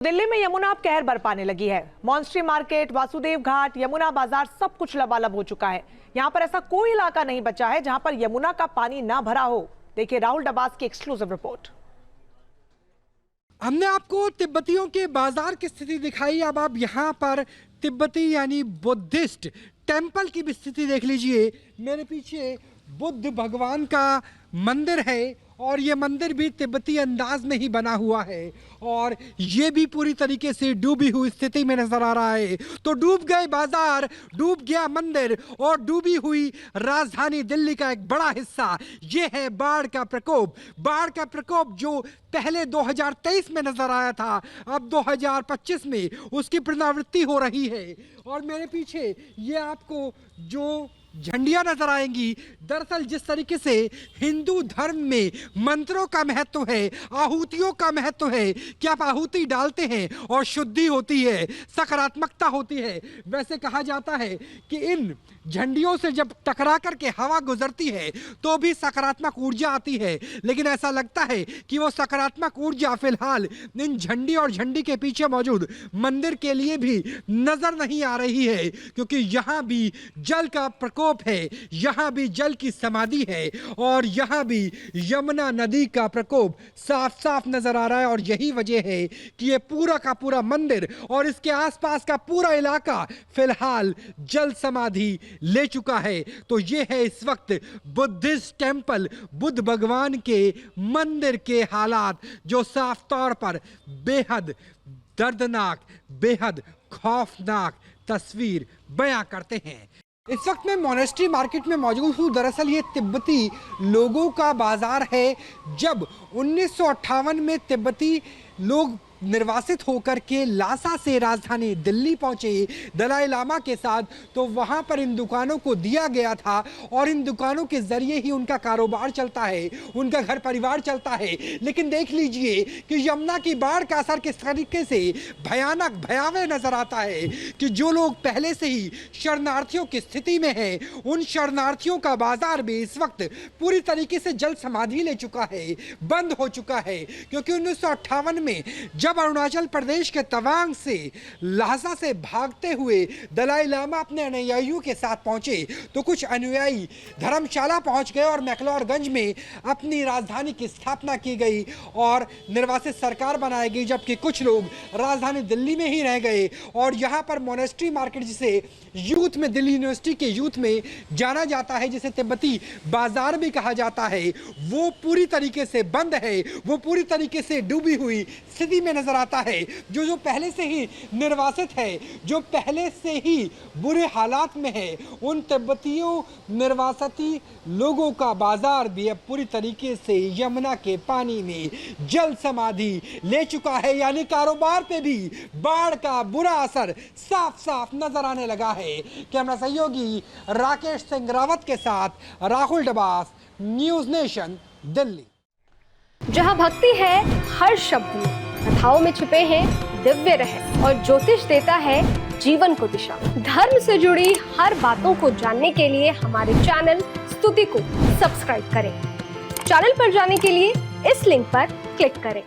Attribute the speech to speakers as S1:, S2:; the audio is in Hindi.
S1: दिल्ली में यमुना अब कहर बरपाने लगी है। मॉन्स्ट्री मार्केट, वासुदेव घाट, यमुना बाजार सब कुछ लबालब हो चुका है। यहाँ पर ऐसा कोई इलाका नहीं बचा है जहां पर यमुना का पानी ना भरा हो। देखिए राहुल डबास की एक्सक्लूसिव रिपोर्ट।
S2: हमने आपको तिब्बतियों के बाजार की स्थिति दिखाई। अब आप यहाँ पर तिब्बती यानी बुद्धिस्ट टेंपल की भी स्थिति देख लीजिए। मेरे पीछे बुद्ध भगवान का मंदिर है और ये मंदिर भी तिब्बती अंदाज में ही बना हुआ है और ये भी पूरी तरीके से डूबी हुई स्थिति में नजर आ रहा है। तो डूब गए बाजार, डूब गया मंदिर और डूबी हुई राजधानी दिल्ली का एक बड़ा हिस्सा। ये है बाढ़ का प्रकोप। बाढ़ का प्रकोप जो पहले 2023 में नजर आया था, अब 2025 में उसकी पुनरावृत्ति हो रही है। और मेरे पीछे ये आपको जो झंडियां नजर आएंगी, दरअसल जिस तरीके से हिंदू धर्म में मंत्रों का महत्व है, आहुतियों का महत्व है कि आप आहुति डालते हैं और शुद्धि होती है, सकारात्मकता होती है। वैसे कहा जाता है कि इन झंडियों से जब टकरा करके हवा गुजरती है तो भी सकारात्मक ऊर्जा आती है, लेकिन ऐसा लगता है कि वो सकारात्मक ऊर्जा फिलहाल इन झंडी और झंडी के पीछे मौजूद मंदिर के लिए भी नजर नहीं आ रही है, क्योंकि यहाँ भी जल का प्रकोप है, यहाँ भी जल की समाधि है और यहाँ भी यमुना नदी का प्रकोप साफ साफ नजर आ रहा है। और यही वजह है कि ये पूरा का पूरा मंदिर और इसके आसपास का पूरा इलाका फिलहाल जल समाधि ले चुका है। तो ये है इस वक्त बुद्धिस्ट टेंपल, बुद्ध भगवान के मंदिर के हालात, जो साफ तौर पर बेहद दर्दनाक, बेहद खौफनाक तस्वीर बयां करते हैं। इस वक्त मैं मोनेस्ट्री मार्केट में मौजूद हूँ। दरअसल ये तिब्बती लोगों का बाजार है। जब 1958 में तिब्बती लोग निर्वासित होकर के लासा से राजधानी दिल्ली पहुंचे दलाई लामा के साथ, तो वहां पर इन दुकानों को दिया गया था और इन दुकानों के जरिए ही उनका कारोबार चलता है, उनका घर परिवार चलता है। लेकिन देख लीजिए कि यमुना की बाढ़ का असर किस तरीके से भयानक, भयावह नजर आता है कि जो लोग पहले से ही शरणार्थियों की स्थिति में हैं, उन शरणार्थियों का बाजार भी इस वक्त पूरी तरीके से जल समाधि ले चुका है, बंद हो चुका है। क्योंकि 1958 में जब अरुणाचल प्रदेश के तवांग से लासा से भागते हुए दलाई लामा अपने अनुयायियों के साथ पहुंचे, तो कुछ अनुयायी धर्मशाला पहुंच गए और मैक्लोडगंज में अपनी राजधानी की स्थापना की गई और निर्वासित सरकार बनाई गई, जबकि कुछ लोग राजधानी दिल्ली में ही रह गए। और यहाँ पर मोनेस्ट्री मार्केट, जिसे यूथ में, दिल्ली यूनिवर्सिटी के यूथ में जाना जाता है, जिसे तिब्बती बाजार भी कहा जाता है, वो पूरी तरीके से बंद है, वो पूरी तरीके से डूबी हुई स्थिति में नजर आता है। जो पहले से ही निर्वासित है, जो पहले से ही बुरे हालात में है, उन तिब्बतियों निर्वासित लोगों का बाजार भी अब पूरी तरीके से यमुना के पानी में जल समाधि ले चुका है। यानी कारोबार पे भी बाढ़ का बुरा असर साफ साफ नजर आने लगा है। कैमरा सहयोगी राकेश सिंह रावत के साथ राहुल डबास, न्यूज नेशन, दिल्ली।
S3: जहां भक्ति है हर शब्द में, कथाओं में छुपे हैं दिव्य रहस्य और ज्योतिष देता है जीवन को दिशा। धर्म से जुड़ी हर बातों को जानने के लिए हमारे चैनल स्तुति को सब्सक्राइब करें। चैनल पर जाने के लिए इस लिंक पर क्लिक करें।